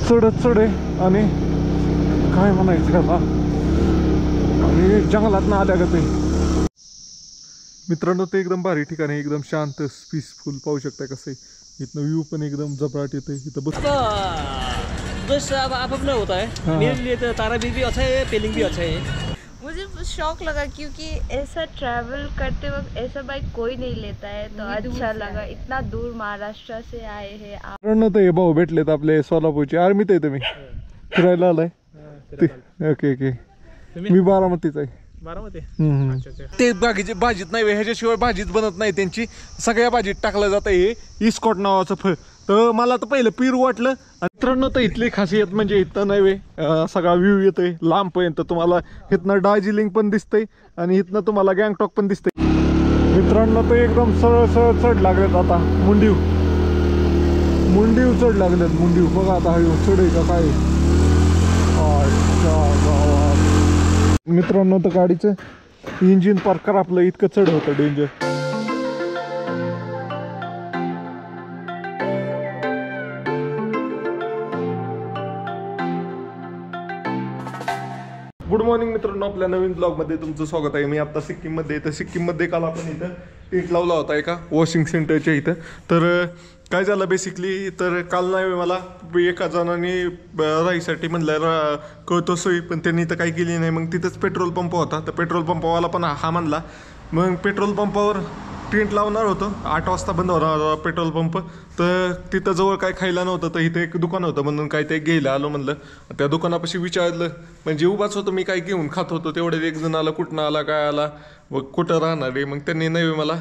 चढ आहे आणि काय म्हणायचं त्याला आणि जंगलात ना आल्या का ते मित्रांनो. ते एकदम भारी ठिकाण आहे, एकदम शांत पीसफुल. पाहू शकता कसं आहे इथनं व्ह्यू पण एकदम जबराट येतोय इथं बस. बस अब आप अपना होता है। मेरे लिए तो तारापीठ भी अच्छा है, पेलिंग भी अच्छा है। मुझे शौक लगा क्योंकि ऐसा ट्रैवल करते वक्त ऐसा बाइक कोई नहीं लेता है, तो अच्छा लगा। इतना दूर महाराष्ट्र से आए हैं आप। हे भाऊ भेटलेत आपले सोलापूरचे. आर्मीत आहे तुम्ही फिरायला आलाय? Okay okay. मी बारामतीचा आहे. ते बागीचे भाजीत नाही, ह्याच्याशिवाय भाजीच बनत नाही त्यांची. सगळ्या भाजीत टाकलं जातं हे इस्कॉट नावाचं फळ. तर मला तर पहिलं पीर वाटलं. मित्रांनो तर इथली खासियत म्हणजे इथं नाही सगळा व्ह्यू येतोय लांबपर्यंत. तुम्हाला इथनं दार्जिलिंग पण दिसतंय आणि इथनं तुम्हाला गँगटॉक पण दिसतंय. मित्रांनो तर एकदम सरळ सरळ चढ लागलेत आता. मुंडीव चढ लागलेत. मुंडीव बघा आता हा चढ आहे का काय. मित्रांनो तर गाडीचं इंजिन पार्क करा आपलं इतकं चढ होतं डेंजर. गुड मॉर्निंग मित्रांनो, आपल्या नवीन ब्लॉगमध्ये तुमचं स्वागत आहे. मी आता सिक्कीममध्ये. तर सिक्कीममध्ये काल आपण इथं टेंट लावला होता एका वॉशिंग सेंटरच्या इथं. तर काय झालं बेसिकली, तर काल नाही मला एका जणांनी राहायसाठी म्हणलं कळतो सोयी, पण त्यांनी तर काही केली नाही. मग तिथंच पेट्रोल पंप होता, तर पेट्रोल पंपावाला पण हा म्हणला. मग पेट्रोल पंपावर टेंट लावणार होतं. 8 वाजता बंद होणार पेट्रोल पंप. तर तिथं जवळ काय खायला नव्हतं, तर इथं एक दुकान होतं म्हणून काय ते घ्यायला आलो. म्हणलं त्या दुकानापाशी विचारलं, म्हणजे उभाच होतो मी, काय घेऊन खात होतो. तेवढ्यात एक जण आला, कुठनं आला काय आला व कुठं राहणार आहे. मग त्यांनी नाही मला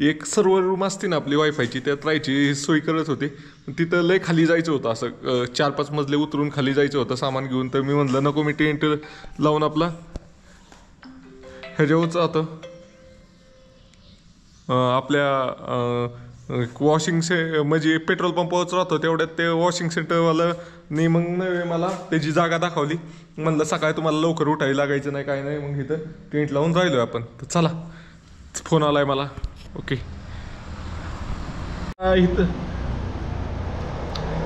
एक सर्व्हर रूम असते ना आपली वायफायची, त्यात राहायची सोय करत होते. तिथं लय खाली जायचं होतं, असं 4-5 मजले उतरून खाली जायचं होतं सामान घेऊन. तर मी म्हणलं नको, मी टेंट लावून आपला ह्याच्यावरच राहतं आपल्या वॉशिंग म्हणजे पेट्रोल पंपावरच राहतो. तेवढ्यात ते वॉशिंग सेंटरवाल्यानी मग नव्हे मला त्याची जागा दाखवली. म्हणलं सकाळी तुम्हाला लवकर उठायला लागायचं नाही काय नाही. मग इथं टेंट लावून राहिलो आपण. तर चला, फोन आलाय मला. ओके इथं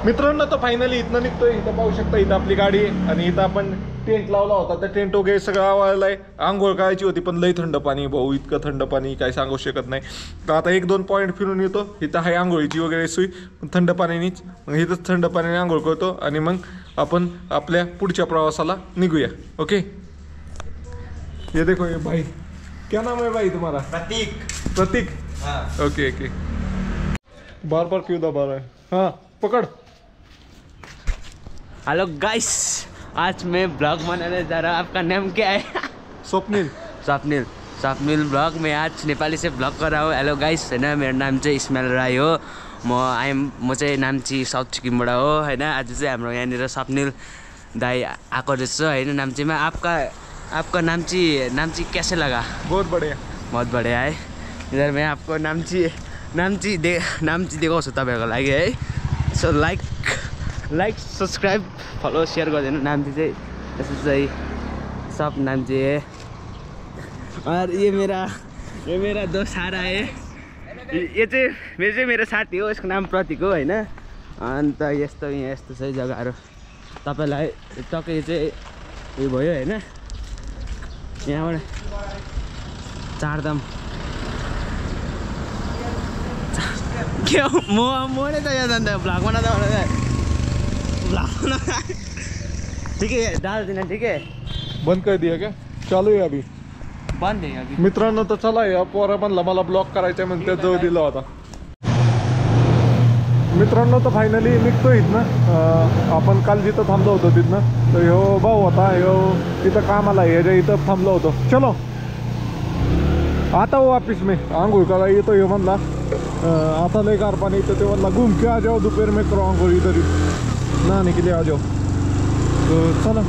मित्रांनो तर फायनली इथनं निघतोय. इथं पाहू शकता इथं आपली गाडी आहे आणि इथं आपण टेंट लावला होता. तर टेंट वगैरे सगळं आवळलाय. आंघोळ करायची होती पण लई थंड पाणी भाऊ, इतकं थंड पाणी काय सांगू शकत नाही. तर आता 1-2 पॉईंट फिरून येतो. इथं आहे आंघोळीची वगैरे सोय थंड पाण्यानेच. मग इथंच थंड पाण्याने आंघोळ करतो आणि मग आपण आपल्या पुढच्या प्रवासाला निघूया. ओके ये देखो ये भाई, क्या नाम है भाई तुम्हारा? प्रतीक. Okay okay. बार क्यों दबा रहा है? हाँ पकड़. हेलो गाइस, आज मैं ब्लॉग बनाने जा रहा हूँ. आपका नाम क्या है? स्वप्निल ब्लॉग. मैं आज नेपाली से ब्लॉग कर रहा हूँ. हेलो गाइस होइन, मेरो नाम चाहिँ इस्माइल राई हो. म चाहिँ नाम्ची साउथ सिक्किमबाट हो होइन. आज चाहिँ हाम्रो यहाँनिर स्वप्निल दाई आएको रहेछ होइन नाम्चीमा. आपका नाम्ची कैसे लगा? बहुत बढ़िया है. इधर मैं आपको नाम्ची देखाउँछु तपाईँहरूको लागि है. सो लाइक सब्सक्राइब फलो शेयर गरिदिनु. नाम्ची चाहिँ यसो चाहिँ सब नाम्ची है. और ये मेरा दोस्त आ रहा है. ये चाहिँ मेरो साथी हो, यसको नाम प्रतीक हो होइन. अन्त यस्तो चाहिँ जग्गाहरू तपाईँलाई टक्कै चाहिँ उयो भयो होइन. यहाँबाट चारधाम क्या मोड़े तो याद आता है. ब्लॉग बना ठीक है, डाल देना. ठीक है, बंद कर दिया क्या? चालू आहे अभी, बंद आहे अभी. मित्रांनो तर चला या पोरा म्हणला मला ब्लॉक करायचा म्हणून त्या जवळ दिला होता. मित्रांनो तर फायनली निघतो इथनं. आपण काल जिथं थांबलो होतो तिथनं. तर ह्यो भाऊ होता, ह्यो तिथं कामाला ह्याच्या इथं थांबलो होतो. चलो आता हो वापिस में आंघोळ करा येतो. ह्यो म्हणला आता लय गार पाणी येतं. ते म्हणला घूम के आ जाओ, दोपहर में करो आंघोळ इधर नहाने के लिए आ जाओ. तर चला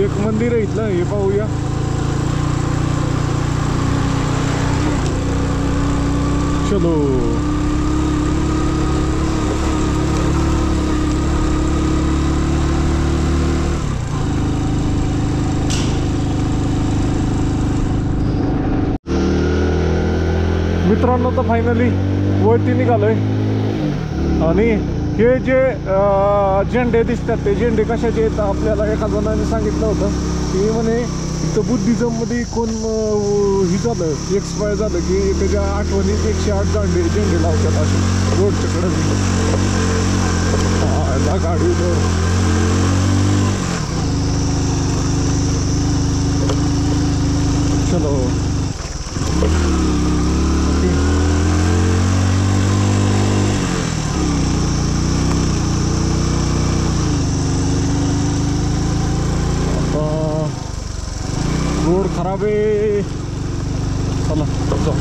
एक मंदिर आहे इथलं, हे पाहूया. चलो मित्रांनो तर फायनली वरती निघालोय आणि हे जे झेंडे दिसतात ते झेंडे कशाचे आहेत आपल्याला एका जणाने सांगितलं होतं की म्हणे इथं बुद्धिझममध्ये कोण ही झालं एक्सपायर झालं की त्याच्या आठवणीत 108 झेंडे लावतात असे रोडच्या कडे गाडी चलो रोड खराब आहे चला जाऊ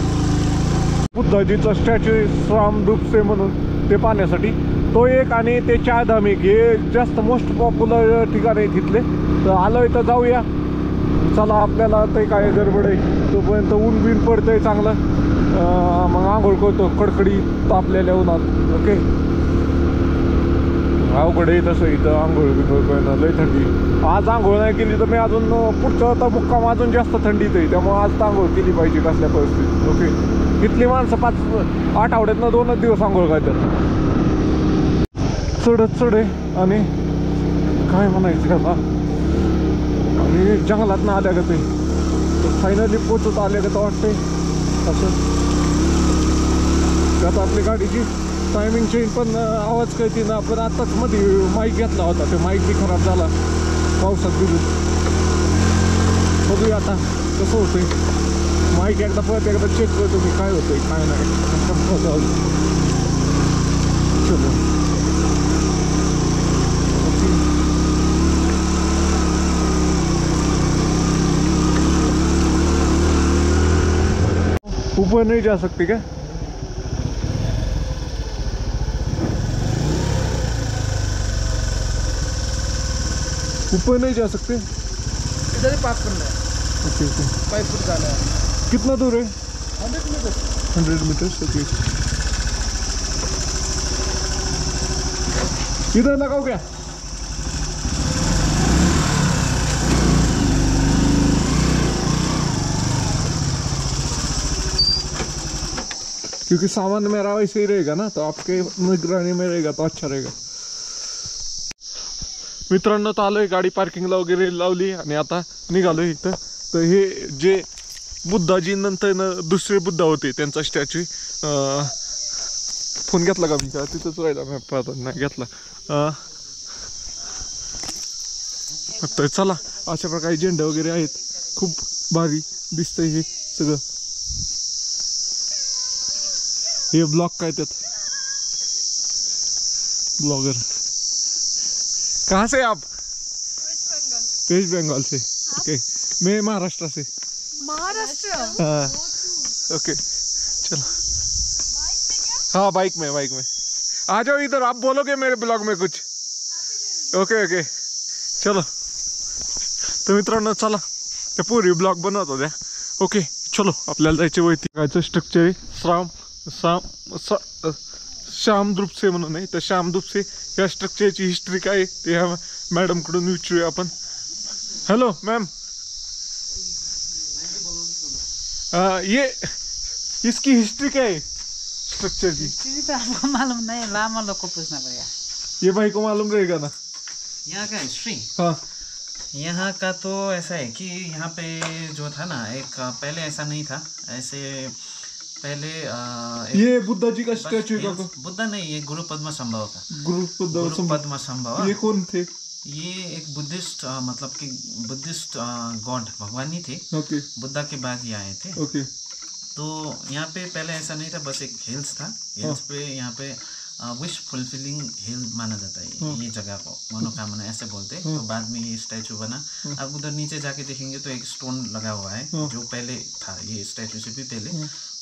बुद्धाजीचा स्टॅच्यू रामदूपसे म्हणून ते पाहण्यासाठी तो एक आणि ते चारधाम एक हे जास्त मोस्ट पॉप्युलर ठिकाण आहे तिथले तर आलोय तर जाऊया चला आपल्याला ते काय गडबड आहे तोपर्यंत ऊन बिन पडतंय चांगलं मग आंघोळ करतो कडकडी तापलेल्या उन्हात ओके अवघड आहे तसं इथं आंघोळ बिंघोळ करणं लय थंडी आज आंघोळ नाही केली तर मी अजून पुढचं तर मुक्काम अजून जास्त थंडीत आहे त्यामुळे आज तर आंघोळ केली पाहिजे कसल्या परिस्थितीत ओके इथली माणसं 8 आठवड्यातनं 2च दिवस आंघोळ करतात चढ आहे आणि काय म्हणायचं त्याला आणि जंगलात ना आल्या का ते फायनली पोचत आल्या का तर वाटतंय असं त्यात आपली गाडीची टायमिंग चेंज पण आवाज कळते ना आपण आत्ताच मध्ये माईक घेतला होता ते माईक बी खराब झाला पावसात भिजून बघूया आता कसं होतंय माईक एकदा चेक करतो मी काय होतंय काय नाही चलो ऊपर नहीं जा सकते क्या ऊपर नहीं जा सकते इधर ही पार्क करना है ओके ओके 5 फुट जाना है कितना दूर है 100 मीटर 100 मीटर्स ओके इधर लगाओ क्या क्योंकि सामान मेरा वैसे ही रहेगा ना तो आपके निगरानी में रहेगा तो अच्छा रहेगा मित्रांनो तर आलोय गाडी पार्किंगला वगैरे लावली आणि आता निघालोय इथं तर हे जे बुद्धाजी नंतर दुसरे बुद्ध होते त्यांचा स्टॅच्यू फोन घेतला का मी का तिथंच राहिला मी पाहतो नाही घेतला तर चला अशा प्रकारे झेंडे वगैरे आहेत खूप भारी दिसतंय हे सगळं ये ब्लॉग काय त्यात ब्लॉगर कहाँ से आप वेस्ट बंगाल से ओके मैं महाराष्ट्र से महाराष्ट्र हाँ ओके चलो हाँ बाइक में आ जाओ इधर आप बोलोगे मेरे ब्लॉग में कुछ ओके ओके चलो तर मित्रांनो चला ते पूर्वी ब्लॉग बनवत होत्या ओके चलो आपल्याला जायचे वरती कायचं स्ट्रक्चर आहे श्यामदूपसे म्हणून आहे तर श्यामदूपसे या स्ट्रक्चरची हिस्ट्री काय आहे ते ह्या मॅडमकडून विचारूया आपण हेलो मैम ये इसकी हिस्ट्री क्या है स्ट्रक्चर की तो आपको मालूम नहीं लामा लोग को पूछना पड़ेगा ये भाई को मालूम रहेगा ना यहाँ का हिस्ट्री हाँ यहाँ का तो ऐसा है कि यहाँ पे जो था ना एक पहले ऐसा नहीं था ऐसे पहले ये बुद्धा जी का स्टैचू का बुद्धा नहीं ये गुरु पद्मा संभव था गुरु पद्मा संभव ये कौन थे ये एक बुद्धिस्ट मतलब कि बुद्धिस्ट गॉड भगवान ही थे ओके बुद्धा के बाद ये आए थे ओके तो यहाँ पे पहले ऐसा नहीं था बस एक हिल्स था हिल्स पे यहाँ पे विश फुलफिलिंग हिल माना जाता है ये जगह को मनोकामना ऐसे बोलते हैं तो बाद में ये स्टैचू बना अब उधर नीचे जाके देखेंगे तो एक स्टोन लगा हुआ है जो पहले था ये स्टैचू से भी पहले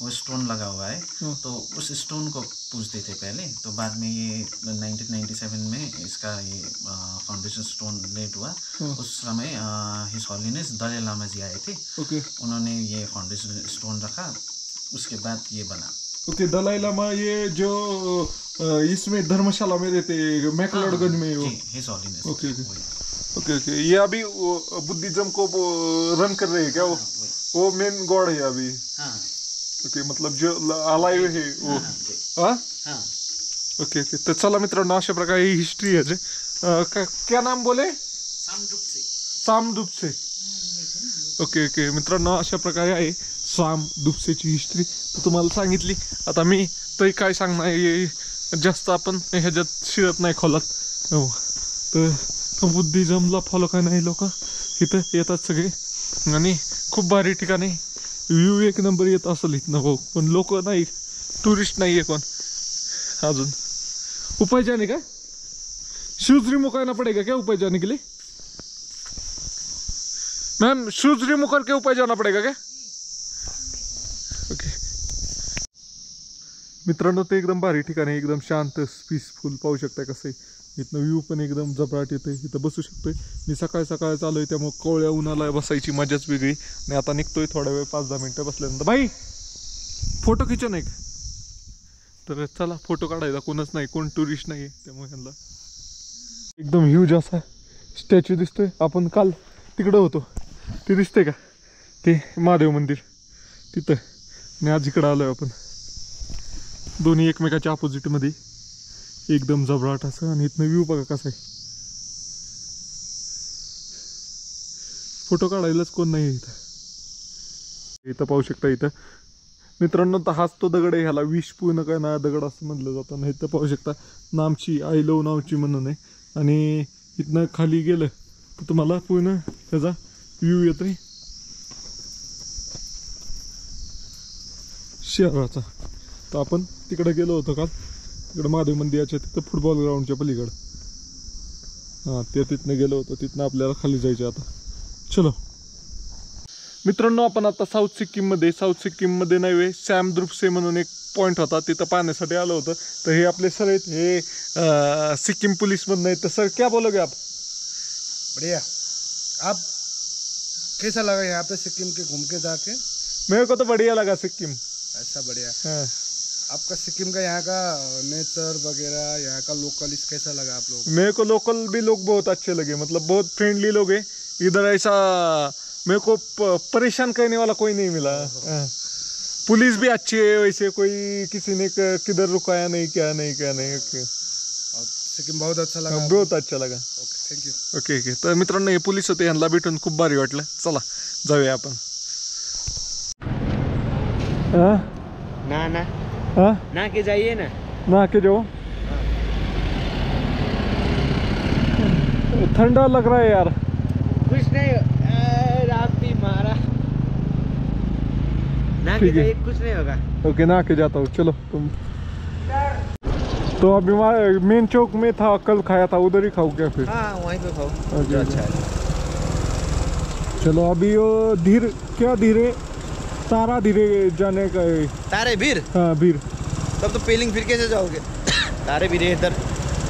वो स्टोन लगा हुआ है तो उस स्टोन को पूजते थे पहले तो बाद में ये 1997 में इसका ये फाउंडेशन स्टोन लेट हुआ उस समय हिज हॉलीनेस दलाई लामा जी आए थे उन्होंने ये फाउंडेशन स्टोन रखा उसके बाद ये बना ओके दलाई लामा ये जो इसमें धर्मशाला में रहते मैकलोडगंज में वो हिज हॉलीनेस ओके ओके ओके ये अभी बुद्धिज्म को रन कर रहे हैं क्या वो मेन गॉड है अभी हाँ ओके मतलब जो अलाइव है वो हाँ ओके ओके, तर चला मित्रांनो, अशा प्रकारे ही हिस्ट्री आहे. क्या नाम बोले? सामदुपसे. ओके ओके मित्रांनो, अशा प्रकारे आहे सामदुपसेची हिस्ट्री. तर तुम्हाला सांगितली. आता मी तरी काय सांगणार, जास्त आपण ह्याच्यात शिरत नाही खोलात. हो, तर बुद्धिझमला फॉलो काय नाही लोक इथं येतात सगळे, आणि खूप भारी ठिकाणी व्ह्यू एक नंबर येत असेल इथनं भाऊ. पण लोक नाही, टुरिस्ट नाही आहे कोण अजून. उपाय जाने का? शूज रिमूव करना पड़ेगा क्या उपाय जाने के लिए? मैम शूज रिमूव करके उपाय जाना पड़ेगा क्या? ओके मित्रांनो, ते एकदम भारी ठिकाणी, एकदम शांत पीसफुल. पाहू शकता कसं आहे इथनं व्ह्यू पण एकदम जबराट येतोय. इथं बसू शकतोय. मी सकाळ सकाळ चालू आहे, त्यामुळे कोवळ्या उन्हाला बसायची मजाच वेगळी. आणि आता निघतोय थोडा वेळ, 5-10 मिनटं बसल्यानंतर. भाई फोटो खिचा नाही का? तर चला फोटो काढायला कोणच नाही, कोण टुरिस्ट नाही आहे, त्यामुळे ह्यांना एकदम ह्यूज असा स्टॅच्यू दिसतोय. आपण काल तिकडं होतो, ते दिसतंय का, ते महादेव मंदिर तिथं. आणि आज इकडं आलोय आपण. दोन्ही एकमेकाच्या ऑपोजिटमध्ये, एकदम जबराट असं. आणि इथनं व्ह्यू बघा कसा आहे. फोटो काढायलाच कोण नाही आहे इथं. इथं पाहू शकता. इथं मित्रांनो, तर हाच तो दगड आहे, ह्याला विष पूर्ण काय ना दगड असं म्हटलं जातं. नाही तर पाहू शकता नामची, आय लव नावची म्हणून आहे. आणि इथनं खाली गेलं तर तुम्हाला पूर्ण त्याचा व्ह्यू येतोय शहराचा. तर आपण तिकडे गेलो होतो काल, तिकडं महादेव मंदिराच्या तिथं फुटबॉल ग्राउंडच्या पलीकडं. हां, ते तिथनं गेलो होतो. तिथनं आपल्याला खाली जायचं आता. चलो मित्रांनो, आपण आता साऊथ सिक्कीममध्ये नाही, सॅमद्रुपसे म्हणून एक पॉईंट होता, तिथं पाहण्यासाठी आलो होतं. तर हे आपले सर आहेत, हे सिक्कीम पुलिसमधून आहेत. तर सर क्या बोलोगे आप? बढ़िया. आप कैसा लगा यहाँ पे सिक्किम के घूम के जाके? मेरे को तो बढ़िया लगा सिक्किम. ऐसा बढ़िया. हाँ. आपका सिक्किम का यहाँ का नेचर वगैरह, यहाँ का लोकल कैसा लगा आप लोग? मेरे को लोकल भी लोग बहुत अच्छे लगे, मतलब बहुत फ्रेंडली लोग हैं इधर. ऐसा मेरे को परेशान करने वाला कोई नहीं मिला. हाँ. पुलिस भी अच्छी है, वैसे कोई किसी ने किधर रुकाया नहीं, क्या नहीं. ओके, सिक्किम बहुत अच्छा लगा. बहुत अच्छा लगा. Okay, thank you. Okay okay. तर मित्रांनो, हे पोलीस होते, ह्यांना भेटून खूप भारी वाटलं. चला जाऊया आपण. ना ना हाँ ना के जाइए ना. ना के जाओ. ठंडा लग रहा है यार. कुछ नहीं, आप भी मारा. ना के ठीक है. जाइए, कुछ नहीं होगा. ओके, ना के जाता हूँ. चलो तुम. तो अभी मेन चौक में था, कल खाया था, उधर ही खाओ क्या फिर? हाँ, वहीं पे खाओ. ओके, अच्छा है. चलो अभी वो धीरे तारा धीरे जाने का है. तारे भीर. हाँ भीर. तब तो पेलिंग फिर कैसे जाओगे? तारे भीर है इधर,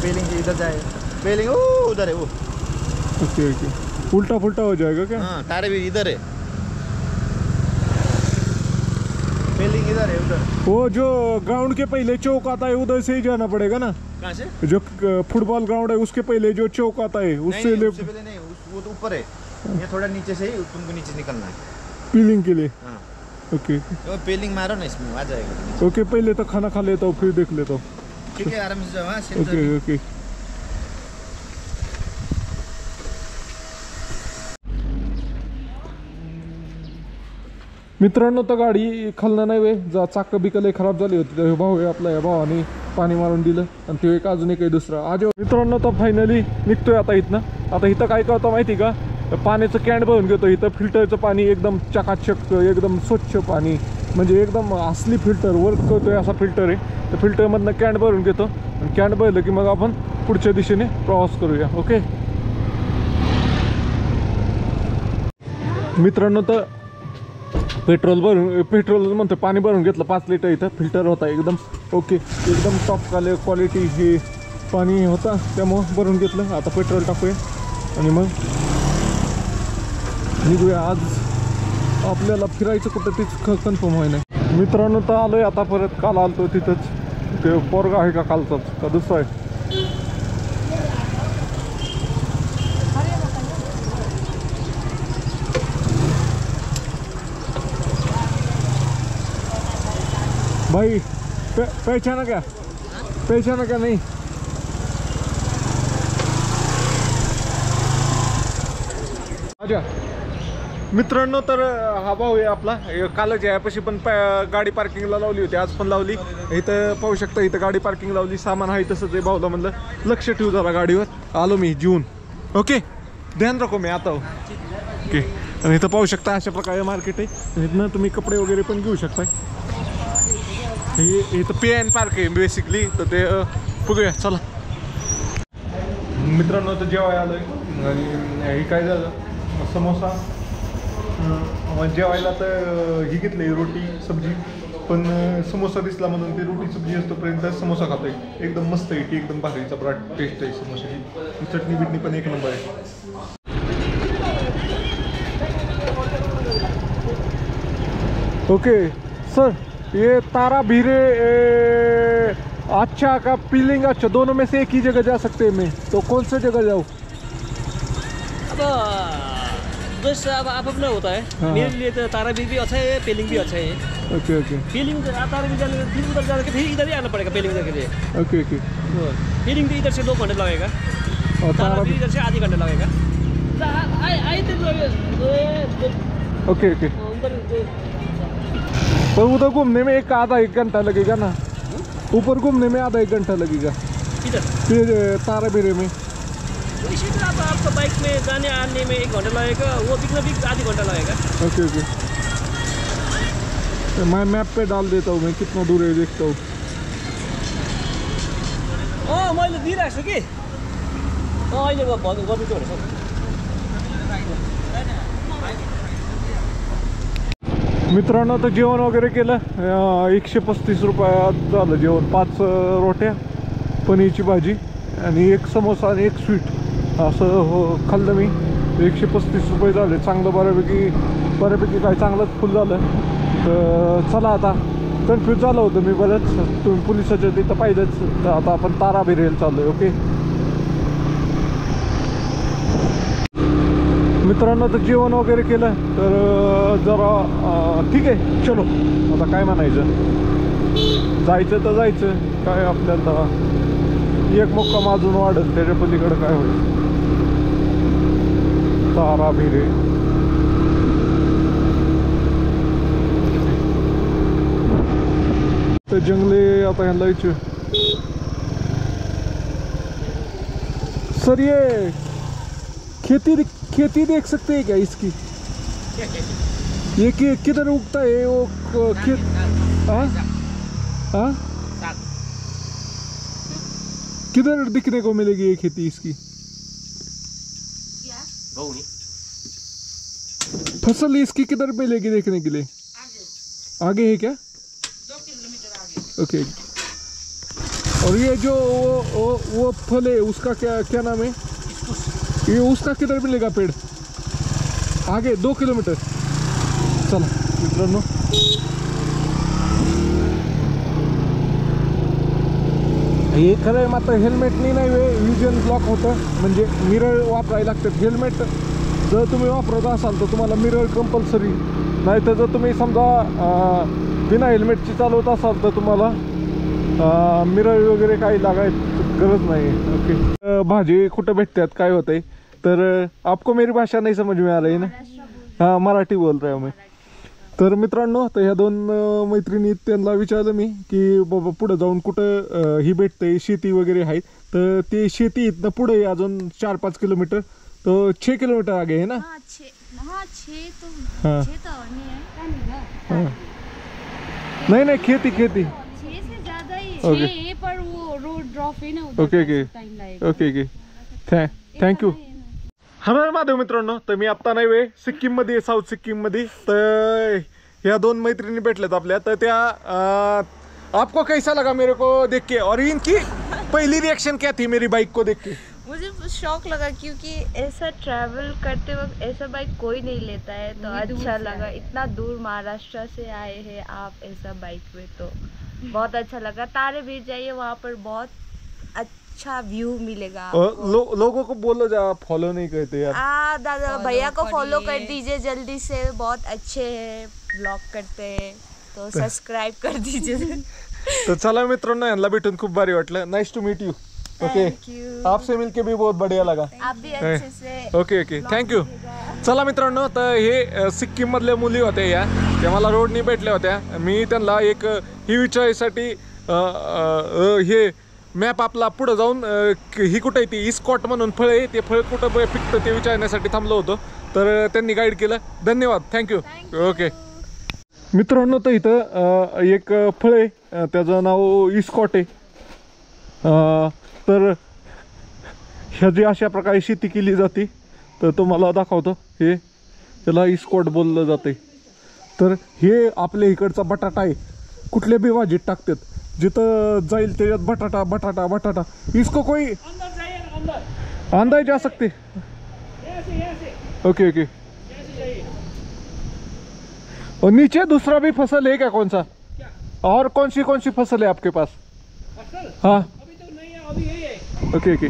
पेलिंग इधर जाए. पेलिंग उधर है वो. Okay okay. उल्टा पुल्टा हो जाएगा क्या? हाँ, तारे भीर इधर है, पेलिंग इधर है उधर. वो जो ग्राउंड के पहले चौक आता है उधर से ही जाना पड़ेगा ना? कहाँ से? जो फुटबॉल ग्राउंड है उसके पहले जो चौक आता है उससे नहीं, उससे पहले नहीं, वो तो ऊपर है. ये थोड़ा नीचे से ही तुमको नीचे निकलना है. पीलिंग के लिए. हाँ, ओके तो पेलिंग मारो ना, इसमें आ जाएगा. ओके. पहले तो खाना खा लेता हूँ, फिर देख लेता हूँ. ठीक है, आराम से जाओ. हाँ, ओके ओके. मित्रांनो, तर गाडी खालना नाही वे, चाक बिकले खराब झाली होती. तर भाऊ आहे आपला, या भावाने पाणी मारून दिलं. आणि ते एक अजून एक दुसरा आज. मित्रांनो, तर फायनली निघतोय आता इथनं. आता इथं काय करतो माहिती का, पाण्याचं कॅन भरून घेतो. इथं फिल्टरचं पाणी एकदम चकाचक, एकदम स्वच्छ पाणी, म्हणजे एकदम असली फिल्टर वर्क करतोय असा फिल्टर आहे. तर फिल्टरमधनं कॅन भरून घेतो. आणि कॅन भरलं की मग आपण पुढच्या दिशेने प्रवास करूया. ओके मित्रांनो, तर पेट्रोल म्हणतो पाणी भरून घेतलं 5 लिटर. इथं फिल्टर होता एकदम ओके, एकदम टॉप क्वालिटी हे पाणी होता, त्यामुळं भरून घेतलं. आता पेट्रोल टाकूया आणि मग निघूया. आज आपल्याला फिरायचं कुठं तेच कन्फर्म होई नाही. मित्रांनो, तर आलोय आता परत. काल आलतो तिथंच, ते पोरगा आहे का कालचाच का दुसरा आहे? भाई पहचाना क्या? पहचाना का नहीं? अच्छा मित्रांनो, तर हा भाऊ आहे आपला, कालच यापाशी पण गाडी पार्किंगला लावली होती, आज पण लावली. इथं पाहू शकता, इथं गाडी पार्किंग लावली, सामान आहे तसंच आहे. भाऊला म्हणलं लक्ष ठेवू जरा गाडीवर. आलो मी जीवन. ओके, ध्यान रखो मी आता. ओके, आणि इथं पाहू शकता अशा प्रकारे मार्केट आहे. इथनं तुम्ही कपडे वगैरे पण घेऊ शकता. हे इथं पे अँड पार्क आहे बेसिकली, तर ते बघूया चला. मित्रांनो, तर जेवाय आलोय आणि हे काय झालं, समोसा जेवायला तर ही घेतली रोटी सब्जी, पण समोसा दिसला म्हणून ते रोटी सब्जी असतोपर्यंत समोसा खातोय. एकदम मस्त आहे, ती एकदम भारी चपराट टेस्ट आहे समोसाची. चटणी बिटणी पण एक नंबर आहे. ओके सर, ये तारा भीरे अच्छा का पीलिंग अच्छा, दोनों में से एक ही जगह जा सकते हैं मैं, तो कौन सा जगह जाऊँ? बस अब आप अपना होता है। हाँ। मेरे लिए तो ताराबीर भी अच्छा है, पेलिंग भी अच्छा है। ओके ओके पेलिंग ताराबीर जाने फिर उधर जाकर फिर इधर ही आना पड़ेगा पेलिंग के लिए। Okay okay. पेलिंग तो इधर से 2 घंटे लगेगा, और ताराबीर इधर से आधे घंटे लगेगा। Okay okay. पर उधर घूमने में आधा एक घंटा लगेगा ना? ऊपर घूमने में आधा एक घंटा लगेगा इधर फिर ताराबीरे में. इसी तरह आपको बाइक में जाने आने में 1 घंटा लगेगा, वो बिकना भी आधे घंटा लगेगा। Okay okay. मैं मैप पे डाल देता हूँ मैं कितना दूर है, देखता हूँ. मैले दिइरहेको छु कि अहिले गर्नु चाहिँ भनेको. मित्रांनो, तर जेवण वगैरे केलं. 135 रुपयात झालं जेवण. 5 रोट्या, पनीरची भाजी आणि 1 समोसा आणि 1 स्वीट असं खाल्लं मी. 135 रुपये झाले. चांगलं बऱ्यापैकी काय चांगलंच फुल झालं. तर चला, आता कन्फ्यूज झालं होतं मी बरंच. तुम्ही पोलिसाच्या तिथं पाहिजेच. तर आता आपण ताराबीरेला चाललोय. ओके मित्रांनो, तर जेवण वगैरे केलं. तर जरा ठीक आहे, चलो आता काय म्हणायचं, जायचं तर जायचं. काय आपल्याला एक मुक्काम अजून वाढेल, त्याच्या पलीकडे काय होईल. ताराबीरे ते जंगले. आता ह्यांना विचार, सर ये खेती देख सकते हैं क्या इसकी? ये किधर उगता है वो खेत? हाँ हाँ, किधर दिखने को मिलेगी ये खेती इसकी? फसल इसकी किधर मिलेगी देखने के लिए? आगे है क्या? 2 किलोमीटर आगे. ओके. और ये जो वो फल है उसका क्या नाम है? ये उसका किधर मिलेगा पेड़? आगे 2 किलोमीटर. चला मित्रांनो, हे खरं आहे मात्र हेल्मेटनी नाही विजन ब्लॉक होतं. म्हणजे मिरर वापरायला लागतात. हेल्मेट जर तुम्ही वापरत असाल तर तुम्हाला मिरर कंपल्सरी, नाही तर जर तुम्ही समजा बिना हेल्मेटची चालवत असाल तर तुम्हाला मिरर वगैरे काही लागायची गरज नाही. ओके. भाजी कुठं भेटतात, काय होतंय, तर आपको मेरी भाषा नहीं समझ में आ रही ना? हाँ, मराठी बोल रहा हूँ मैं. तर मित्रांनो, तर ह्या 2 मैत्रिणी, त्यांना विचारलं मी की बाबा पुढे जाऊन कुठं ही भेटते शेती वगैरे आहे. तर ते शेती इथनं पुढे अजून 4-5 किलोमीटर, तो 6 किलोमीटर आगे है ना? हाँ, 6 तो हाँ. 6 तो और नहीं है. हाँ. नहीं खेती 6 से ज्यादा ही है. ओके. 6 पर वो रोड ड्रॉप है ना, उधर ओके ओके टाइम लगेगा. Okay okay. थँक्यू. हर महादेव मित्रांनो, तर मी आत्ता नाही वे सिक्कीममध्ये, साऊथ सिक्कीममध्ये. तर ह्या 2 मैत्रिणी भेटल्यात आपल्या. तर त्या आपको कैसा लगा मेरे को देख के, और इनकी पहली रिएक्शन क्या थी मेरी बाइक को देख के? मुझे शौक लगा क्योंकि ऐसा ट्रैवल करते वक्त ऐसा बाइक कोई नहीं लेता है, तो अच्छा लगा. इतना दूर महाराष्ट्र से आए हैं आप ऐसा बाइक में, तो बहुत अच्छा लगा. ताराबीर जाइए, वहाँ पर बहुत अच्छा व्यू मिलेगा. लोगों को बोलो जा, फॉलो नहीं करते यार. दादा भैया को फॉलो कर दीजिए जल्दी से, बहुत अच्छे हैं, ब्लॉग करते हैं, तो सब्सक्राइब कर दीजिए. तर चला मित्रांनो, यांना भेटून खूप भारी वाटलं. Nice to meet you. Okay, आपसे मिलके भी बहुत बढ़िया लगा. आप भी अच्छे से ओके ओके, थँक्यू. चला मित्रांनो, तर हे सिक्कीम मधल्या मुली होत्या या, त्या मला रोडनी भेटल्या होत्या. मी त्यांना एक ही विचारायसाठी हे मॅप आपला पुढे जाऊन ही कुठं आहे ती इस्कॉट म्हणून फळ आहे, ते फळ कुठं पिकतं ते विचारण्यासाठी थांबलो होतो. तर त्यांनी गाईड केलं. धन्यवाद, थँक्यू. ओके मित्रांनो, तर इथं एक फळ आहे, त्याचं नाव इस्कॉट आहे. तर ह्याची अशा प्रकारे शेती केली जाते. तर तुम्हाला दाखवतो, हे त्याला इस्कॉट बोललं जाते. तर हे आपल्या इकडचा बटाटा आहे, कुठल्या बी भाजीत टाकतात, जिथं जाईल त्याच्यात बटाटा बटाटा बटाटा. इसको कोई अंदाज जा सकते. Okay okay. और नीचे दूसरा भी फसल है क्या, कौन सा और कौन सी फसल है आपके पास? हाँ ओके ओके.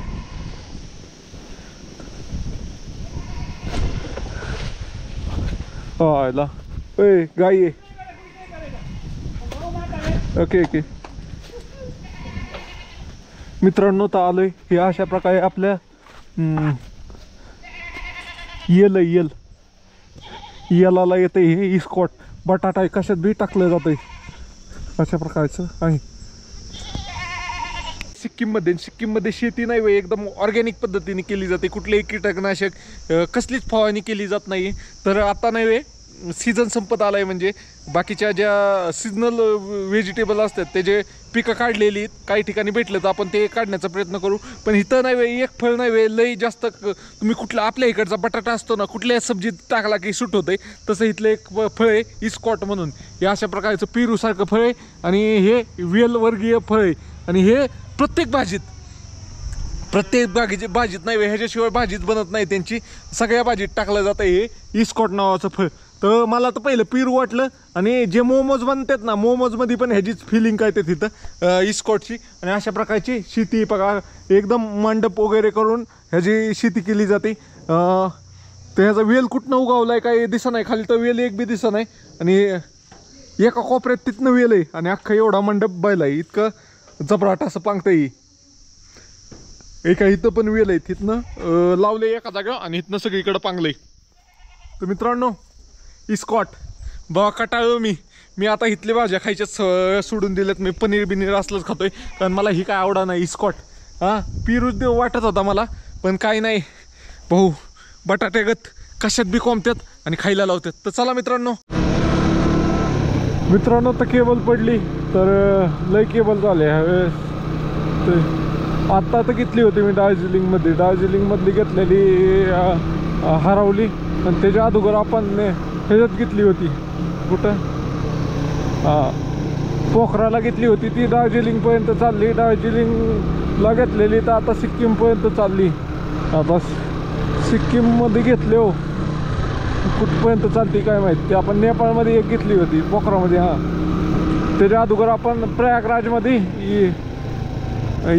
ला गाय आहे. ओके ओके मित्रांनो, तर आलोय हे अशा प्रकारे आपल्या येलाला येते हे इस्कॉट. बटाटा कशात बी टाकलं जातंय अशा प्रकारचं आहे. सिक्कीममध्ये शेती नाही वे, एकदम ऑर्गॅनिक पद्धतीने केली जाते. कुठलेही कीटकनाशक कसलीच फवारणी केली जात नाही. तर आता नाही वे, सीझन संपत आलाय, म्हणजे बाकीच्या ज्या सीजनल व्हेजिटेबल असतात त्याचे पिकं काढलेली काही ठिकाणी भेटलं तर आपण ते काढण्याचा प्रयत्न करू. पण इथं नाही वे, एक फळ नाही वे, लई जास्त तुम्ही कुठला आपल्या इकडचा बटाटा असतो ना, कुठल्याही सब्जीत टाकला की सूट होतंय, तसं इथलं एक फळ आहे इस्कॉट म्हणून. हे अशा प्रकारचं पेरूसारखं फळ आहे आणि हे वेल वर्गीय फळ आहे. आणि हे प्रत्येक भाजीत नाही वे, ह्याच्याशिवाय भाजीत बनत नाही त्यांची, सगळ्या भाजीत टाकलं जातं हे इस्कॉट नावाचं फळ. तर मला तर पहिलं पेरू वाटलं, आणि जे मोमोज बनतात ना, मोमोजमध्ये पण ह्याचीच फिलिंग काय ते तिथं इस्कॉटची. आणि अशा प्रकारची शेती बघा, एकदम मंडप वगैरे करून ह्याची शेती केली जाते. तर ह्याचा वेल कुठनं उगावलाय काय दिसत नाही, खाली तर वेल एक बी दिसत नाही. आणि एका कोपऱ्यात तिथनं वेल आहे आणि अख्खा एवढा मंडप बैल आहे, इतकं जबराट असं पांगतंय. एका इथं पण वेल आहे, तिथनं लावले एका जागा आणि इथनं सगळीकडं पांगलंय. तर मित्रांनो, इस्कॉट बघा, कटाळलो मी आता इथल्या भाज्या खायच्या सोडून दिल्यात. मी पनीर बिनीर असलंच खातोय, कारण मला ही काय आवडा नाही इस्कॉट. पेरूच देव वाटत होता मला, पण काय नाही भाऊ, बटाट्यागत कशात बी कोंबतात आणि खायला लावतात. तर चला मित्रांनो तर केबल पडली, तर लय केबल झाले आत्ता तर घेतली होती मी दार्जिलिंगमधली घेतलेली हरवली. आणि त्याच्या अगोदर आपण ह्याच्यात घेतली होती, कुठं पोखराला घेतली होती, ती दार्जिलिंगपर्यंत चालली. दार्जिलिंगला घेतलेली तर आता सिक्कीमपर्यंत चालली. आता सिक्कीममध्ये घेतले हो, कुठपर्यंत चालते काय माहीत. ते आपण नेपाळमध्ये एक घेतली होती पोखरामध्ये. त्याच्या अगोदर आपण प्रयागराजमध्ये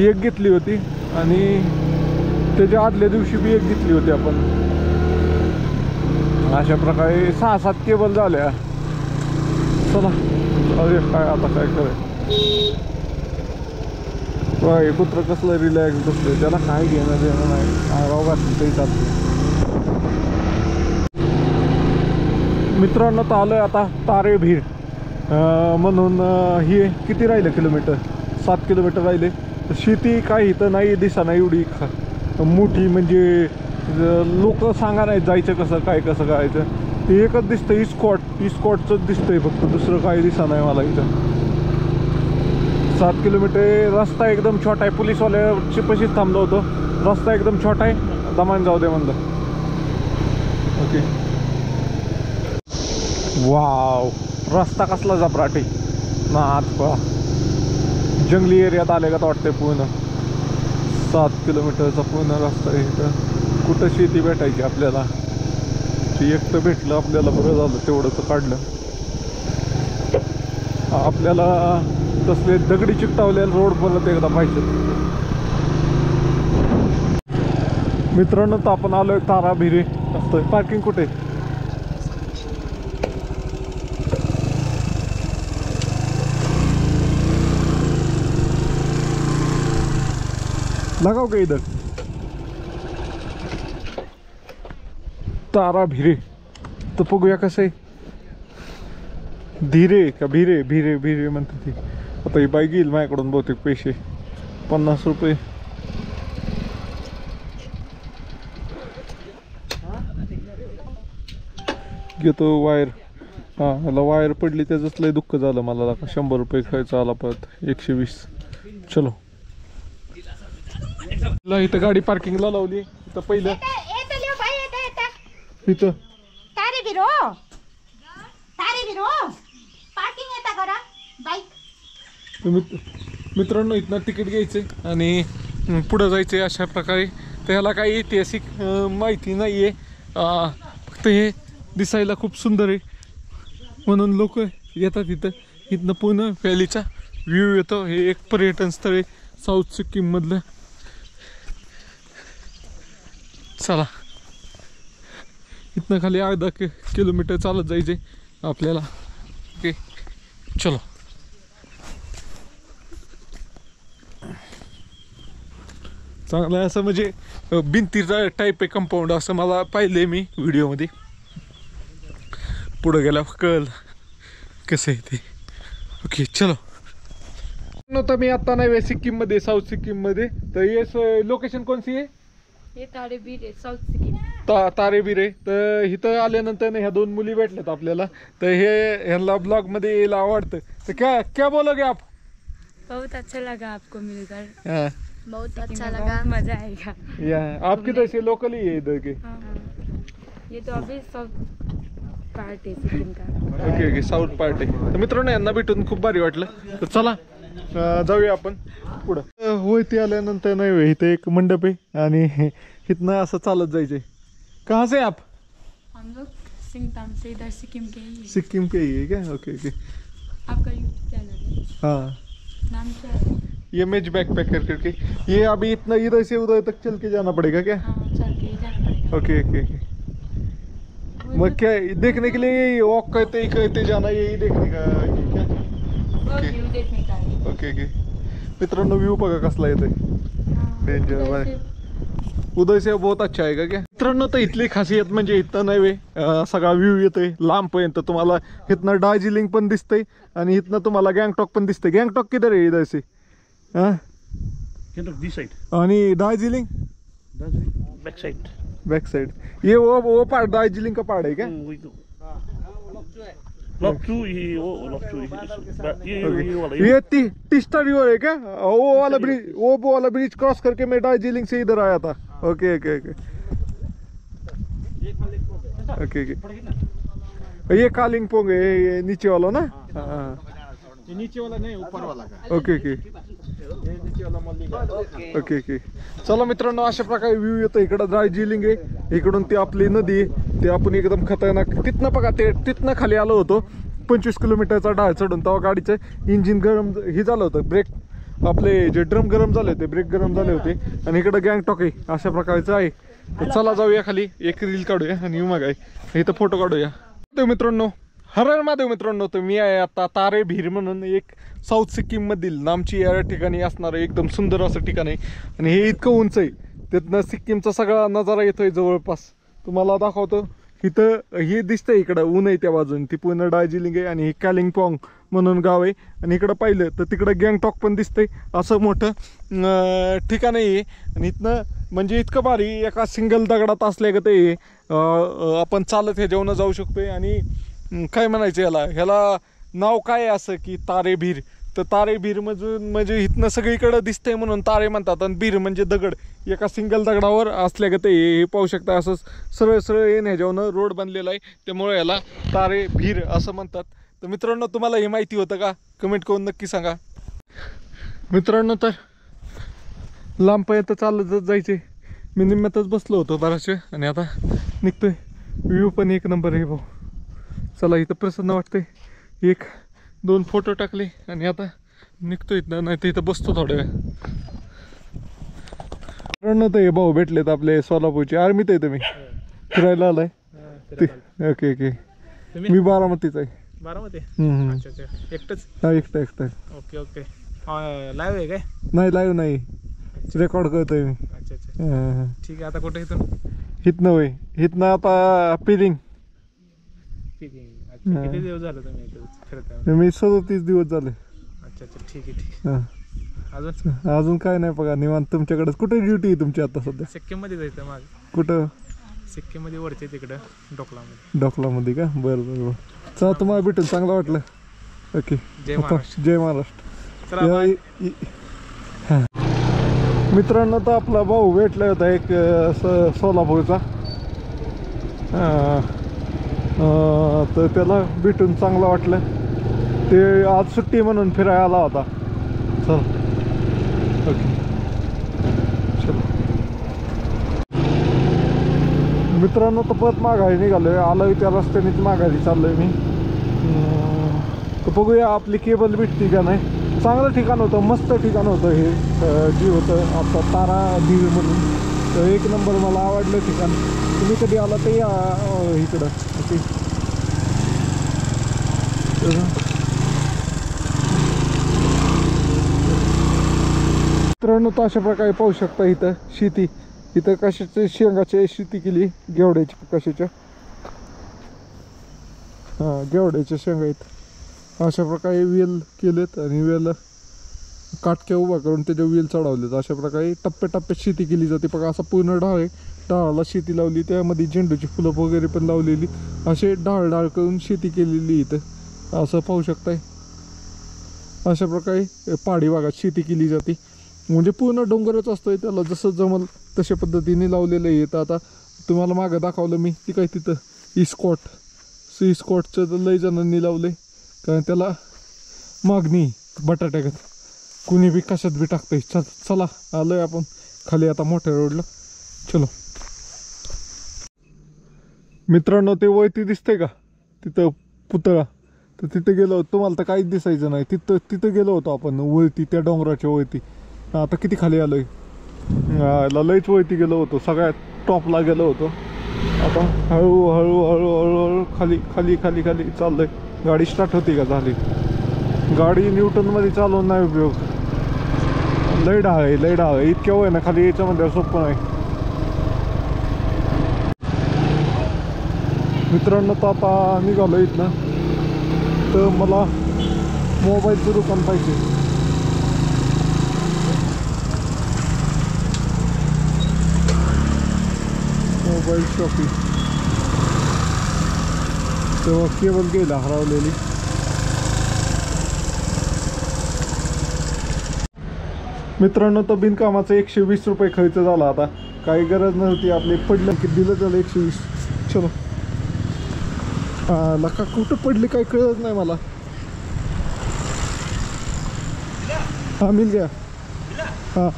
एक घेतली होती आणि त्याच्या आदल्या दिवशी बी एक घेतली होती आपण. अशा प्रकारे 6-7 केबल झाल्या. चला अरे काय आता काय कराय. कुत्र कसलं रिलॅक्स बसलं, त्याला काय घेणं देणं नाही, राव घातली तरी चालते. मित्रांनो, तर आलोय आता तारेभीर म्हणून. ही किती राहिलं किलोमीटर? 7 किलोमीटर राहिले. शेती काही इथं नाही दिसा नाही एवढी मोठी, म्हणजे लोक सांगा नाही जायचं कसं कसं करायचं. ते एकच दिसतं इस्कॉटचंच दिसतंय फक्त, दुसरं काही दिसा नाही मला इथं. 7 किलोमीटर रस्ता एकदम छोटा आहे. पोलीसवाल्याची पशीच थांबलो होतो. रस्ता एकदम छोटा आहे, दमान जाऊ दे म्हणलं. ओके. वाव, रस्ता कसला जबराट आहे ना. आता जंगली एरियात आले का वाटतंय. पूर्ण 7 किलोमीटरचा पूर्ण रस्ता आहे. इथं कुठं शेती भेटायची आपल्याला, ते एकटं भेटलं आपल्याला, बरं झालं तेवढंच काढलं. आपल्याला तसले दगडी चिकटावलेले रोड परत एकदा पाहिजे. मित्रांनो, तर आपण आलोय ताराभिरे. असतं पार्किंग कुठे? लगाओ का इधर तारा भिरे तर बघूया कसं आहे. धीरे का भिरे भिरे भिरे म्हणते ती. आता ही बाई घेईल माझ्याकडून बहुतेक पैसे 50 रुपये. घेतो वायर. हा ह्याला वायर पडली त्याचंच लय दुःख झालं मला. 100 रुपये खायचा आला परत 120. चलो इथं गाडी पार्किंगला लावली. इथं पहिलं इथं मित्रांनो इथनं तिकीट घ्यायचे आणि पुढं जायचे अशा प्रकारे. तर ह्याला काही ऐतिहासिक माहिती नाही आहे. फक्त हे दिसायला खूप सुंदर आहे म्हणून लोक येतात इथं. इथनं पूर्ण व्हॅलीचा व्ह्यू येतो. हे एक पर्यटन स्थळ आहे साऊथ सिक्कीम मधलं. चला इथनं खाली अर्धा किलोमीटर चालत जायचे आपल्याला. ओके चलो. चांगलं असं म्हणजे भिंतीचा टाईप आहे कंपाऊंड असं मला पाहिलंय मी व्हिडिओमध्ये. पुढं गेला कळलं कसं आहे ते. ओके चलो. नव्हतं मी आता नाही सिक्कीम मध्ये साऊथ सिक्कीम मध्ये. तर ये लोकेशन कोणती आहे? ये तारेबीर आहे साऊथ सिक्कीम. तारेबीर आहे. तर इथं आल्यानंतर ह्या 2 मुली भेटल्यात आपल्याला. तर हे ह्यांना ब्लॉग मध्ये यायला आवडतं. तर क्या बोलोगे आप? बहुत अच्छा लगा आपको मिलकर. हाँ बहुत अच्छा लगा. मजा आएगा. या आप किधर से लोकल ही है इधर के? ये तो अभी सब पार्ट आहे सिक्कीम का. ओके ओके साऊथ पार्ट आहे. तर मित्रांनो यांना भेटून खूप भारी वाटलं. तर चला जाऊया आपण पुढं. होय ते आल्यानंतर नाही होय इथे एक मंडप आहे आणि इथनं असं चालत जायचंय. कहाँ से आप? हम लोग सिंगताम से इधर सिक्किम के ही है. सिक्किम के ही है क्या? Okay okay. आपका यूट्यूब चैनल है, हाँ नाम क्या है? ये मेज बैकपैकर करके. ये अभी इतना इधर से उधर तक चल के जाना पड़ेगा क्या? हाँ चल के ही जाना पड़ेगा. Okay okay okay. मग क्या देखने के लिए वॉक करते जाना यही देखने का ये क्या? वो व्यू देखने का है. Okay okay. मित्रांनो व्ह्यू बघा कसला येतोय. डेंजर उधर बाय. से उदय से बहुत अच्छा आहे का क्या? मित्रांनो तर इथली खासियत म्हणजे इथं नाही वे सगळा व्ह्यू येतोय लांबपर्यंत. तुम्हाला इथनं दार्जिलिंग पण दिसतंय आणि इथनं तुम्हाला गँगटॉक पण दिसतंय. गँगटॉक किधर आहे इधर से? हाँ दिस साइड, आणि Darjeeling back side. Back side. ये वो पहाड़ दार्जिलिंग का पहाड़ है क्या? वही तो लॉक 2 ये लॉक 2 ये वाला ये टिस्टा रिवर है क्या? वो वाला ब्रिज, वो वाला ब्रिज क्रॉस करके मैं दार्जिलिंग से इधर आया था. Okay okay okay okay okay. ये कालिंगपोंग है ये नीचे वाला ना? हाँ ये नीचे वाला नहीं ऊपर वाला का. Okay okay okay okay. चला मित्रांनो अशा प्रकारे व्ह्यू येतो. इकडं दार्जिलिंग आहे, इकडून ती आपली नदी आहे. ते आपण एकदम खतरनाक तिथनं बघा ते तिथनं खाली आलो होतो 25 किलोमीटरचा डाळ चढून. तेव्हा गाडीचं इंजिन गरम हे झालं होतं. ब्रेक आपले जे ड्रम गरम झाले होते, ब्रेक गरम झाले होते. आणि इकडं गँगटॉक आहे अशा प्रकारचं आहे. तर चला जाऊया खाली एक रील काढूया आणि मग आहे इथं फोटो काढूया. तर मित्रांनो हर हर महादेव. मित्रांनो तर मी आहे आता तारेभीर म्हणून एक साऊथ सिक्कीम मधील नामची या ठिकाणी असणारं एकदम सुंदर असं ठिकाण आहे. आणि हे इतकं उंच आहे तिथनं सिक्कीमचा सगळा नजारा येतोय जवळपास. तुम्हाला दाखवतो. इथं हे दिसतंय इकडं ऊन आहे त्या बाजून. ती पूर्ण दार्जिलिंग आहे आणि हे कालिंगपोंग म्हणून गाव आहे. आणि इकडं पाहिलं तर तिकडं गँगटॉक पण दिसतंय. असं मोठं ठिकाण आहे. आणि इथनं म्हणजे इतकं भारी एका सिंगल दगडात असल्या का ते आपण चालत हे जेवण जाऊ शकतोय. आणि काय म्हणायचं ह्याला नाव काय असं की तारेभीर. तर तारेभीर म्हणजे इथनं सगळीकडं दिसतंय म्हणून तारे म्हणतात. आणि बीर म्हणजे दगड. एका सिंगल दगडावर असल्या का ते हे पाहू शकता. असं सरळ सरळ येण्याच्यावरनं रोड बनलेला आहे त्यामुळे याला तारेभीर असं म्हणतात. तर मित्रांनो तुम्हाला हे माहिती होतं का? कमेंट करून नक्की सांगा. मित्रांनो तर लांबपर्यंत चालत जायचे. मी निम्म्यातच बसलो होतो बराच वेळ आणि आता निघतोय. व्ह्यू पण एक नंबर आहे भाऊ. चला इथं प्रसन्न वाटतंय. 1-2 फोटो टाकले आणि आता निघतो इथं. नाही तर इथं बसतो थोड्या वेळ. तर हे भाऊ भेटलेत आपले सोलापूरचे आर्मीत आहे. तुम्ही फिरायला आलाय? Okay okay. मी बारामतीच आहे. बारामती. अच्छा अच्छा. एकटंच? हा एकटा. Okay okay. लाईव्ह आहे काय? नाही लाईव्ह नाही. रेकॉर्ड करतोय मी. अच्छा अच्छा हा. ठीक आहे. आता कुठे इथून हितनं होय, हितनं आता पिलिंग. ठीक आहे. अच्छा किती दिवस झालं तुम्ही इथे फिरताय? मी 37 दिवस झाले. अच्छा अच्छा ठीक आहे ठीक हा. आहे. अजून अजून काय नाही बघा निवांत. तुमच्याकडे कुठे ड्युटी आहे तुमची आता सध्या? सिक्कीममध्ये जायचं माग. कुठं? सिक्कीममध्ये वरचे तिकडं डोकलामध्ये. डोकलामध्ये का? बरं बरं बरं. चला तुम्हाला भेटून चांगलं वाटलं. ओके. जय महाराष्ट्र. जय महाराष्ट्र. चला बाय. हा. मित्रांनो तर आपला भाऊ भेटला होता एक सोलापूरचा. तर त्याला भेटून चांगलं वाटलं. ते आज सुट्टी म्हणून फिरायला आला होता. चल ओके चल मित्रांनो तर परत माघारी निघालोय. आलोय त्या रस्त्यानेच माघारी चाललोय मी. तर बघूया आपली केबल भेटती का नाही. चांगलं ठिकाण होतं, मस्त ठिकाण होतं हे जे होतं आता तारा देवी म्हणून. तर एक नंबर मला आवडलं ठिकाण. तुम्ही कधी आला तर या इकडं. ओके मित्रांनो तर अशा प्रकारे पाहू शकता इथं शेती. इथं कशाचे शेंगाची शेती केली, घेवड्याची कशाच्या. हां घेवड्याच्या शेंगा आहेत. अशा प्रकारे वेल केलेत आणि वेल काटक्या उभा करून त्याच्या वेल चढवलेत. अशा प्रकारे टप्प्याटप्प्यात शेती केली जाते. बघा असा पूर्ण ढाळ आहे. ढाळाला शेती लावली, त्यामध्ये झेंडूची फुलं वगैरे पण लावलेली. असे ढाळ ढाळ करून शेती केलेली इथं असं पाहू शकताय. अशा प्रकारे पहाडी भागात शेती केली जाते. म्हणजे पूर्ण डोंगरच असतोय, त्याला जसं जमल तशा पद्धतीने लावलेलं आहे. तर आता तुम्हाला मागं दाखवलं मी ती काय तिथं इस्कॉटचं तर लय जणांनी लावले, कारण त्याला मागणी बटाट्यागत. कुणी बी कशात बी टाकतंय. चला आलोय आपण खाली आता मोठ्या रोडला. चलो मित्रांनो ते वरती दिसतंय का तिथं पुतळा. तर तिथं गेलो होतो. तुम्हाला तर काहीच दिसायचं नाही. तिथं गेलो होतो आपण वरती, त्या डोंगराच्या वरती. आता किती खाली आलोय. लयच वरती गेलो होतो, सगळ्यात टॉपला गेलो होतो. आता हळूहळू खाली खाली खाली खाली चाललोय. गाडी स्टार्ट होती का? झाली. गाडी न्यूटनमध्ये चालवून नाही उपयोग. लय ढाळ आहे, लय ढाळ आहे. इतक्या वय ना खाली यायचं म्हणजे सोपं नाही. मित्रांनो तर आता निघालो इथनं. तर मला मोबाईलचं दुकान पाहिजे. Mobile shopping. तेव्हा केबल गेला हरवलेली. मित्रांनो तर बिनकामाचं 120 रुपये खर्च झाला. आता काही गरज नव्हती. आपले पडलं की दिलं त्याला 120. चलो लका कुठं पडली काही कळत नाही मला. हाँ मिल गया. हाँ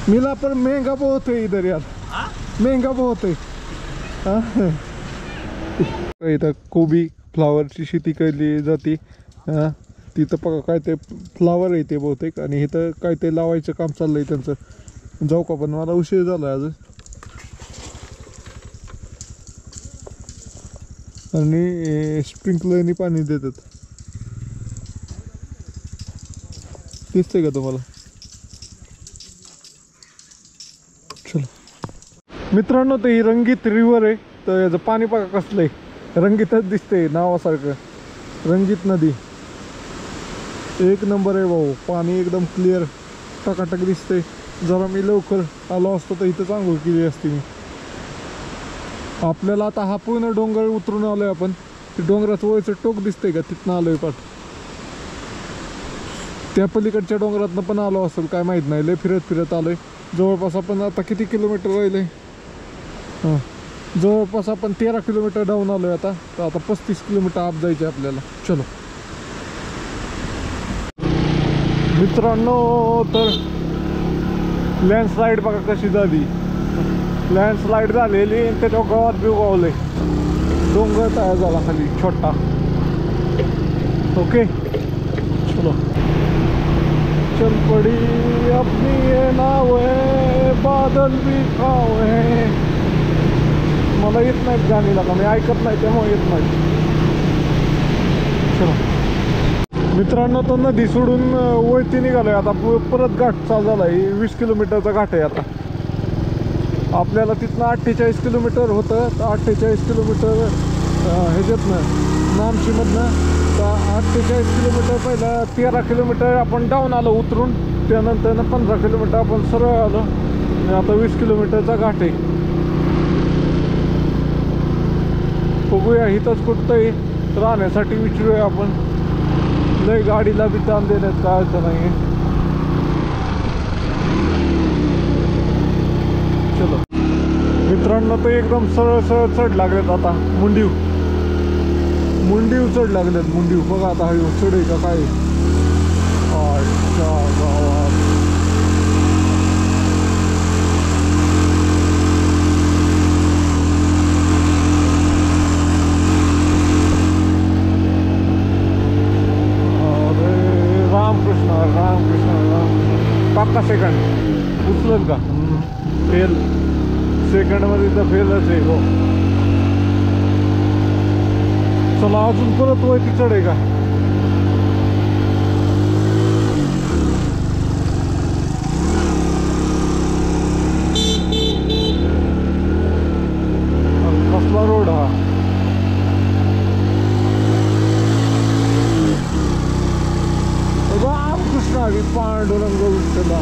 मिला पर महंगा बहुत है इधर यार. महंगा बहुत है. हाँ इथं कोबी फ्लावरची शेती केली जाते. तिथं बघा काय ते फ्लावर आहे ते बहुतेक. आणि इथं काय ते लावायचं काम चाललंय त्यांचं. जाऊ का? पण मला उशीर झाला अजून. आणि स्प्रिंकलरनी पाणी देतात. दिसतंय का तुम्हाला? चलो मित्रांनो ते ही रंगीत रिव्हर आहे. तर याचं पाणी बघा कसलं आहे. रंगीतच दिसतंय नावासारखं. रंगीत नदी एक नंबर आहे भाऊ. पाणी एकदम क्लिअर टकाटक दिसतंय. जरा मी लवकर आलो असतो तर इथंच आंघोळ केली असती मी. आपल्याला आता हा पूर्ण डोंगर उतरून आलोय आपण. ते डोंगराचं वरचं टोक दिसतंय का? तिथनं आलोय पाठ. त्या पलीकडच्या डोंगरातनं पण आलो असेल काय माहीत नाही. लय फिरत फिरत आलोय. जवळपास आपण आता किती किलोमीटर राहिले? हां जवळपास आपण 13 किलोमीटर डाऊन आलोय आता. तर आता 35 किलोमीटर आप जायचे आपल्याला. चलो मित्रांनो तर लँडस्लाईड बघा कशी झाली. लँडस्लाईड झालेली आणि त्याच्यावर गावात बी उगवले. डोंगर तयार झाला खाली छोटा. ओके चलो चल पड़ी अपनी ये नाव है बादल भी खाव है. मला येत नाहीत गाणी लागा. मी ऐकत नाही त्यामुळे येत नाही. चलो मित्रांनो तो नदी सोडून वळती निघालोय आता परत घाट चालू झाला आहे 20 किलोमीटरचा घाट आहे आता आपल्याला तिथनं 48 किलोमीटर होतं तर 48 किलोमीटर ह्याच्यातनं नामशीमधनं तर 48 किलोमीटर पहिला 13 किलोमीटर आपण डाऊन आलो उतरून त्यानंतर 15 किलोमीटर आपण सरळ आलो आणि आता 20 किलोमीटरचा घाट आहे बघूया इथंच कुठतंही राहण्यासाठी विचारूया आपण लय गाडीला बी ताण देण्यात काय अर्थ नाही चलो मित्रांनो तर एकदम सरळ सरळ चढ लागलेत आता मुंडीव चढ लागलेत मुंडीव बघा आता हा चढ आहे का काय गावात पक्का सेकंड उचलल का फेल सेकंडमध्ये तर फेलच आहे हो चला अजून परत वरती चढ आहे का कसला रोड हा रामकृष्ण हरी पांडुरंग विठ्ठला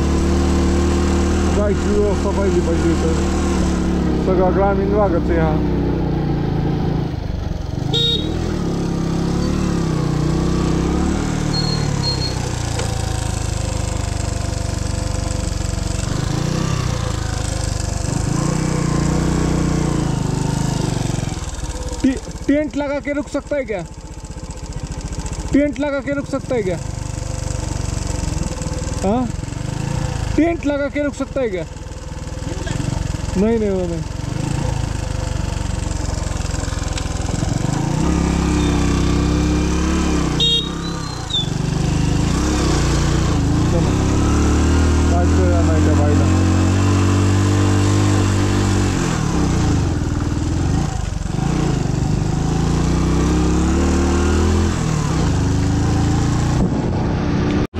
जायची व्यवस्था पाहिजे इथं सगळा ग्रामीण भागच आहे हा टेंट लगा के रुक सकता है क्या टेंट लगा के रुक सकता है क्या हाँ टेंट लगा के रुक सकता है क्या नहीं नहीं वो नहीं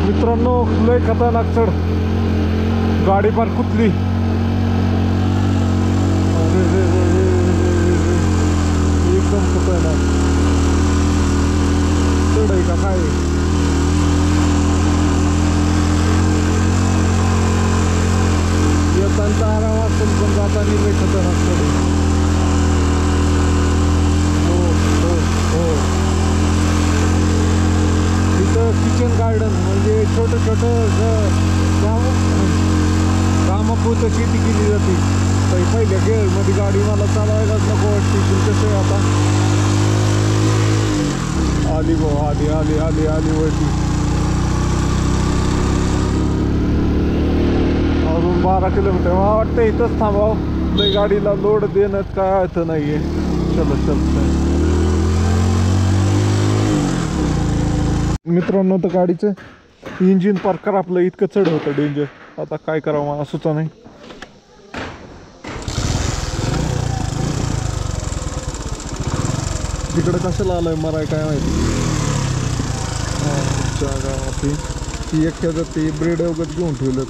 मित्रांनो लय खतरनाक चढ गाडी पार कुतली एकदम खतरनाक चढ आहे का काय येताना आराम असेल पण जाताना लय खतरनाक चढ हो हो हो किचन गार्डन म्हणजे छोटं कामापुरतं शेती केली जाते पहिल्या गेअरमध्ये गाडी मला चालवायलाच नको वाटते कसं आहे आता आली भाऊ आली वरती अजून 12 किलोमीटर मला वाटतं इथंच थांबावं लई गाडीला लोड देण्यात काय अर्थ नाहीये चल मित्रांनो तर गाडीचं इंजिन पार करा आपलं इतकं चढ होतं डेंजर आता काय करावं मला सुचा नाही तिकडं कशाला आलंय मराय काय माहिती गावात ती एक ते ब्रेड वगैरे घेऊन ठेवलं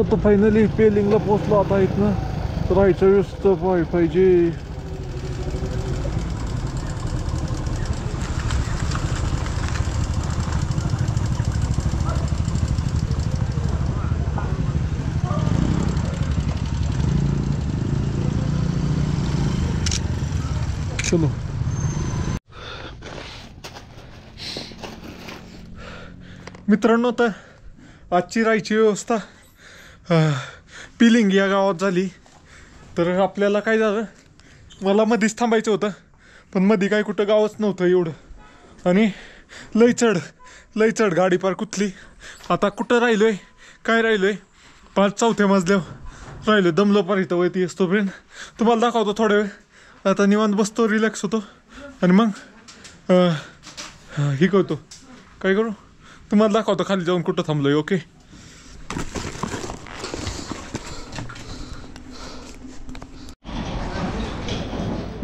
तर फायनली पेलिंगला पोचलो आता इथनं राहायचं व्यवस्था पाहिजे चलो मित्रांनो तर आजची राहायची व्यवस्था पिलिंग या गावात झाली तर आपल्याला काय झालं मला मध्येच थांबायचं होतं पण मध्ये काय कुठं गावच नव्हतं एवढं आणि लय चढ गाडी पार कुठली आता कुठं राहिलोय काय राहिलोय 4थ्या मजल्यावर राहिलो दमलो पार इथं वरती असतोपर्यंत तुम्हाला दाखवतो थोड्या वेळ आता निवांत बसतो, रिलॅक्स होतो आणि मग हे करतो. काय करू तुम्हाला दाखवतो खाली जाऊन कुठं थांबलोय. ओके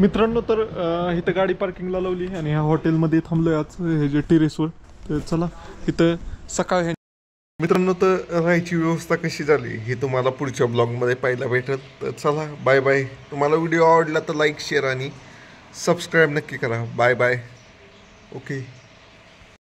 मित्रांनो, तर इथं गाडी पार्किंगला लावली आणि ह्या हॉटेलमध्ये थांबलोय आज हे जे टेरेसवर. तर चला इथं सकाळ मित्रांनो, तर राहायची व्यवस्था कशी झाली हे तुम्हाला पुढच्या ब्लॉगमध्ये पाहायला भेटेल. तर चला बाय बाय. तुम्हाला व्हिडिओ आवडला तर लाईक शेअर आणि सबस्क्राईब नक्की करा. Bye bye. ओके.